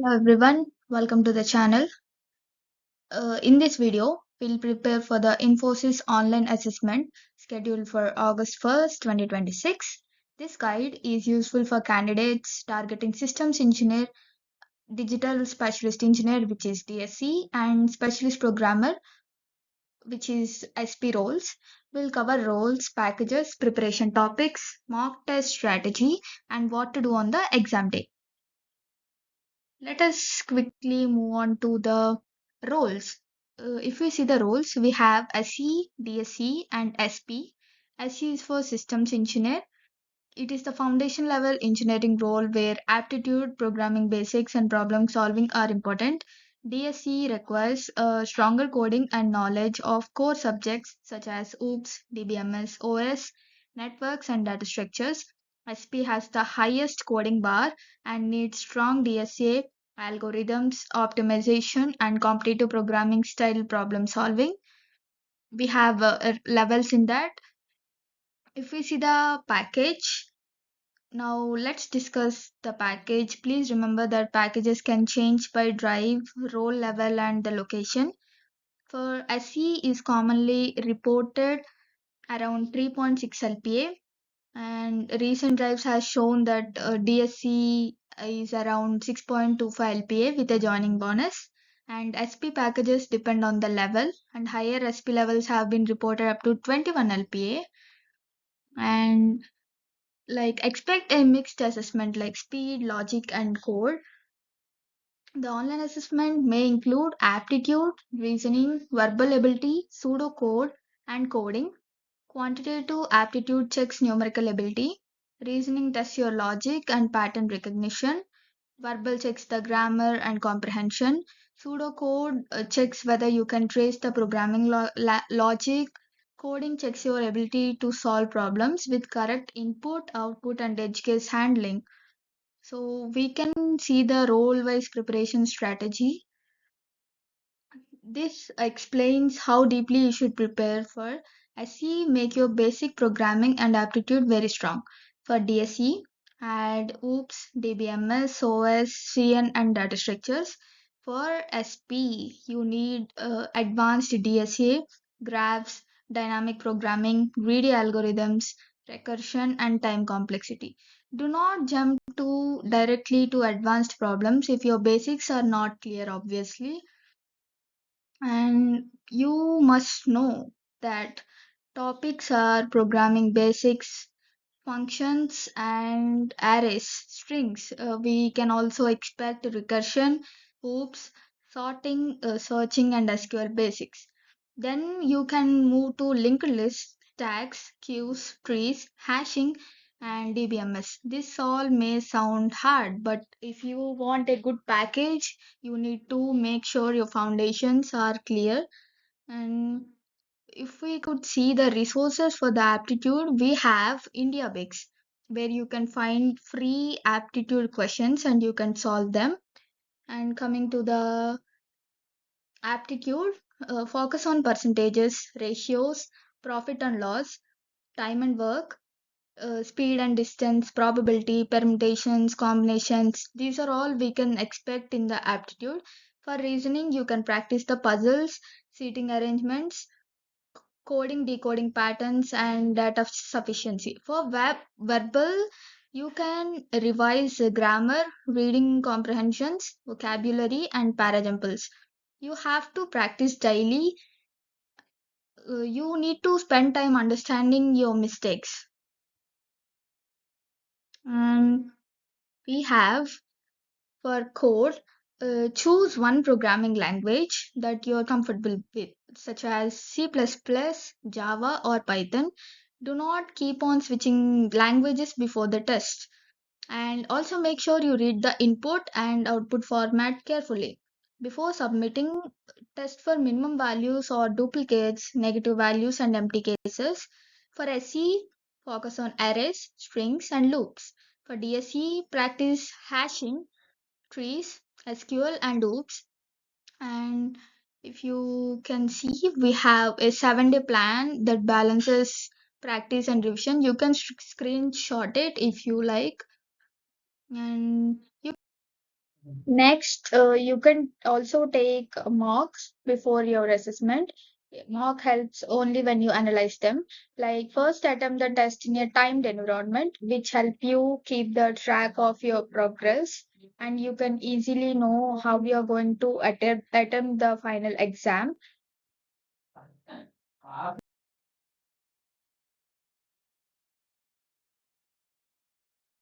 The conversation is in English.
Hello everyone, welcome to the channel. In this video, we'll prepare for the Infosys online assessment scheduled for August 1st, 2026. This guide is useful for candidates targeting systems engineer, digital specialist engineer, which is DSE, and specialist programmer, which is SP roles. We'll cover roles, packages, preparation topics, mock test strategy, and what to do on the exam day. Let us quickly move on to the roles. If we see the roles, we have SE, DSE, and SP. SE is for Systems Engineer. It is the foundation level engineering role where aptitude, programming basics, and problem solving are important. DSE requires stronger coding and knowledge of core subjects such as OOPS, DBMS, OS, networks, and data structures. SP has the highest coding bar and needs strong DSA, algorithms, optimization, and competitive programming style problem solving. We have levels in that. If we see the package, now let's discuss the package. Please remember that packages can change by drive, role level, and the location. For SE is commonly reported around 3.6 LPA, and recent drives has shown that DSE is around 6.25 LPA with a joining bonus. And SP packages depend on the level, and higher SP levels have been reported up to 21 LPA. And like expect a mixed assessment like speed, logic, and code. The online assessment may include aptitude, reasoning, verbal ability, pseudocode, and coding. Quantitative aptitude checks numerical ability. Reasoning tests your logic and pattern recognition. Verbal checks the grammar and comprehension. Pseudocode checks whether you can trace the programming logic. Coding checks your ability to solve problems with correct input, output, and edge case handling. So we can see the role-wise preparation strategy. This explains how deeply you should prepare for SE. Make your basic programming and aptitude very strong. For DSE, add OOPS, DBMS, OS, CN, and data structures. For SP, you need advanced DSA, graphs, dynamic programming, greedy algorithms, recursion, and time complexity. Do not jump directly to advanced problems if your basics are not clear, obviously. And you must know that topics are programming basics, functions, and arrays, strings. We can also expect recursion, hoops, sorting, searching, and SQL basics. Then you can move to linked lists, tags, queues, trees, hashing, and DBMS. This all may sound hard, but if you want a good package, you need to make sure your foundations are clear. And if we could see the resources for the aptitude, we have IndiaBIX, where you can find free aptitude questions and you can solve them. And coming to the aptitude, focus on percentages, ratios, profit and loss, time and work, speed and distance, probability, permutations, combinations. These are all we can expect in the aptitude. For reasoning, you can practice the puzzles, seating arrangements, coding, decoding patterns, and data sufficiency. For verbal, you can revise grammar, reading comprehensions, vocabulary, and paraexamples. You have to practice daily. You need to spend time understanding your mistakes. And we have for code, choose one programming language that you're comfortable with, such as C++, Java, or Python. Do not keep on switching languages before the test. And also make sure you read the input and output format carefully. Before submitting, test for minimum values or duplicates, negative values, and empty cases. For SE, focus on arrays, strings, and loops. For DSE, practice hashing, trees, SQL, and OOPS. And if you can see, we have a 7-day plan that balances practice and revision. You can screenshot it if you like. And Next, you can also take mocks before your assessment. Mock helps only when you analyze them. Like first attempt the test in a timed environment, which help you keep the track of your progress, and you can easily know how you are going to attempt the final exam.